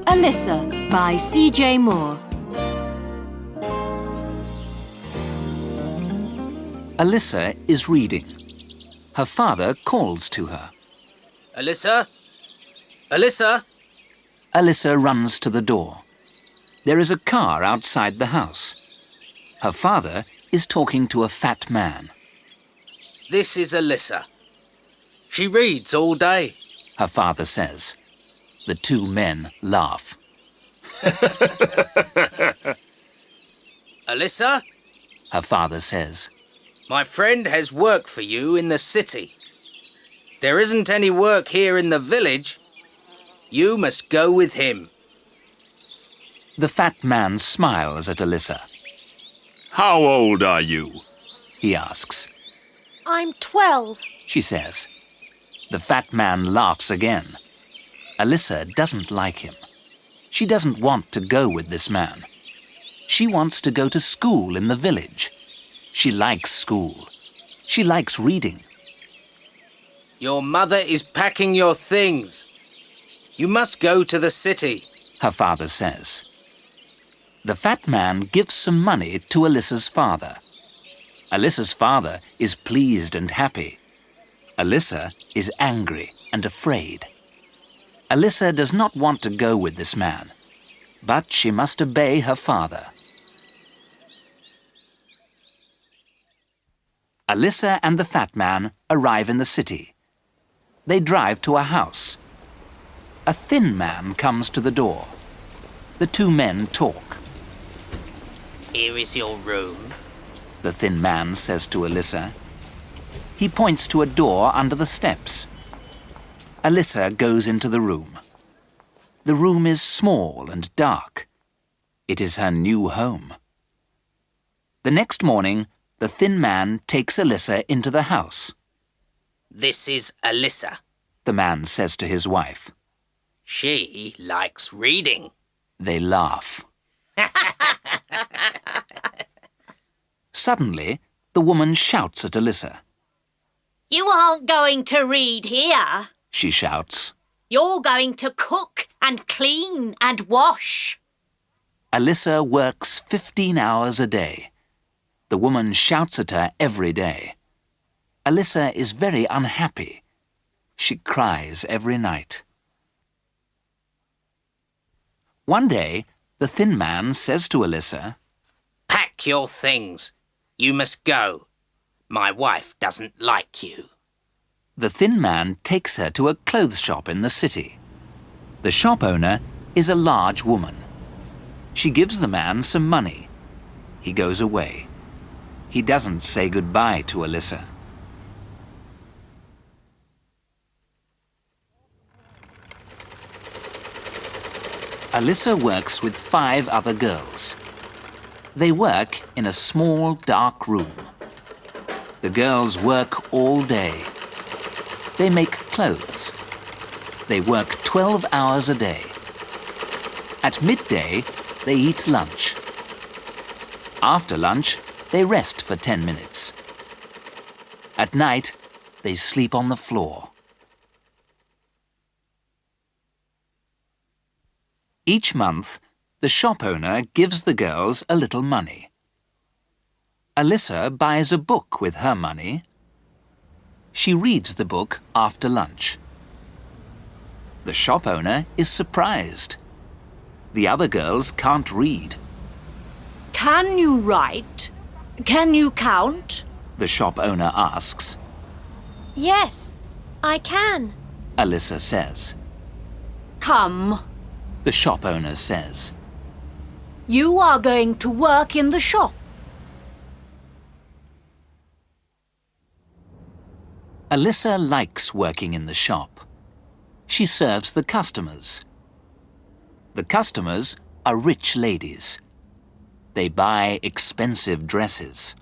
Alyssa by C.J. Moore. Alyssa is reading. Her father calls to her. Alyssa? Alyssa? Alyssa runs to the door. There is a car outside the house. Her father is talking to a fat man. This is Alyssa. She reads all day. Her father says. The two men laugh. Alyssa? Her father says. My friend has work for you in the city. There isn't any work here in the village. You must go with him. The fat man smiles at Alyssa. How old are you? He asks. I'm 12. She says. The fat man laughs again. Alyssa doesn't like him. She doesn't want to go with this man. She wants to go to school in the village. She likes school. She likes reading. Your mother is packing your things. You must go to the city, her father says. The fat man gives some money to Alyssa's father. Alyssa's father is pleased and happy. Alyssa is angry and afraid. Alyssa does not want to go with this man, but she must obey her father. Alyssa and the fat man arrive in the city. They drive to a house. A thin man comes to the door. The two men talk. Here is your room, the thin man says to Alyssa. He points to a door under the steps. Alyssa goes into the room. The room is small and dark. It is her new home. The next morning, the thin man takes Alyssa into the house. This is Alyssa, the man says to his wife. She likes reading. They laugh. Suddenly, the woman shouts at Alyssa. You aren't going to read here, she shouts. You're going to cook and clean and wash. Alyssa works 15 hours a day. The woman shouts at her every day. Alyssa is very unhappy. She cries every night. One day, the thin man says to Alyssa, Pack your things. You must go. My wife doesn't like you. The thin man takes her to a clothes shop in the city. The shop owner is a large woman. She gives the man some money. He goes away. He doesn't say goodbye to Alyssa. Alyssa works with 5 other girls. They work in a small, dark room. The girls work all day. They make clothes. They work 12 hours a day. At midday, they eat lunch. After lunch, they rest for 10 minutes. At night, they sleep on the floor. Each month, the shop owner gives the girls a little money. Alyssa buys a book with her money. She reads the book after lunch. The shop owner is surprised. The other girls can't read. Can you write? Can you count? The shop owner asks. Yes, I can, Alyssa says. Come, the shop owner says. You are going to work in the shop. Alyssa likes working in the shop. She serves the customers. The customers are rich ladies. They buy expensive dresses.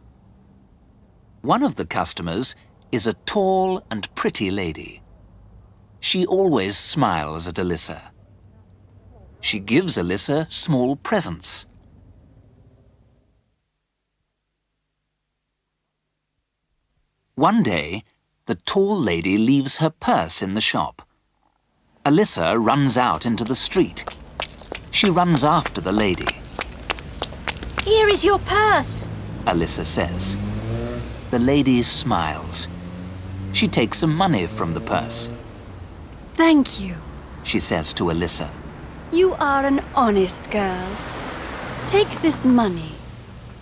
One of the customers is a tall and pretty lady. She always smiles at Alyssa. She gives Alyssa small presents. One day, the tall lady leaves her purse in the shop. Alyssa runs out into the street. She runs after the lady. Here is your purse. Alyssa says. The lady smiles. She takes some money from the purse. Thank you. She says to Alyssa. You are an honest girl. Take this money.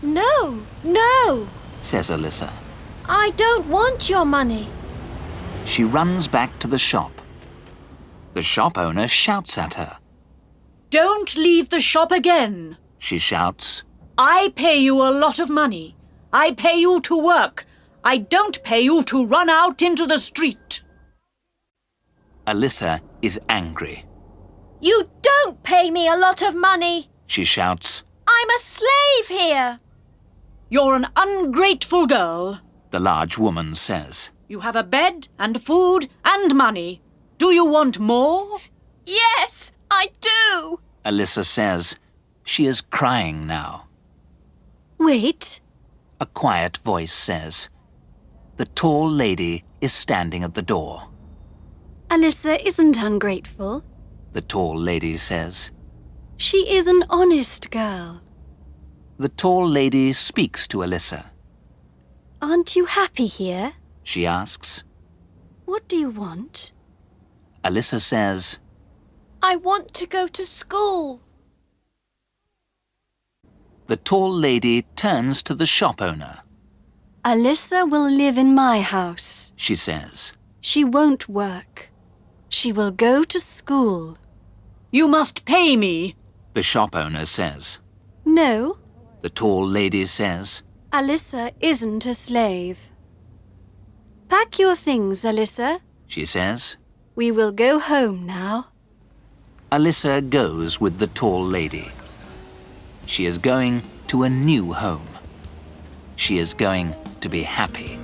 No, no. Says Alyssa. I don't want your money. She runs back to the shop. The shop owner shouts at her. Don't leave the shop again. She shouts. I pay you a lot of money. I pay you to work. I don't pay you to run out into the street. Alyssa is angry. You don't pay me a lot of money. She shouts. I'm a slave here. You're an ungrateful girl. The large woman says. You have a bed and food and money. Do you want more? Yes, I do. Alyssa says. She is crying now. Wait. A quiet voice says. The tall lady is standing at the door. Alyssa isn't ungrateful. The tall lady says. She is an honest girl. The tall lady speaks to Alyssa. Aren't you happy here? She asks. What do you want? Alyssa says. I want to go to school. The tall lady turns to the shop owner. Alyssa will live in my house. She says. She won't work. She will go to school. You must pay me. The shop owner says. No, The tall lady says. Alyssa isn't a slave. Pack your things, Alyssa. She says. We will go home now. Alyssa goes with the tall lady. She is going to a new home. She is going to be happy.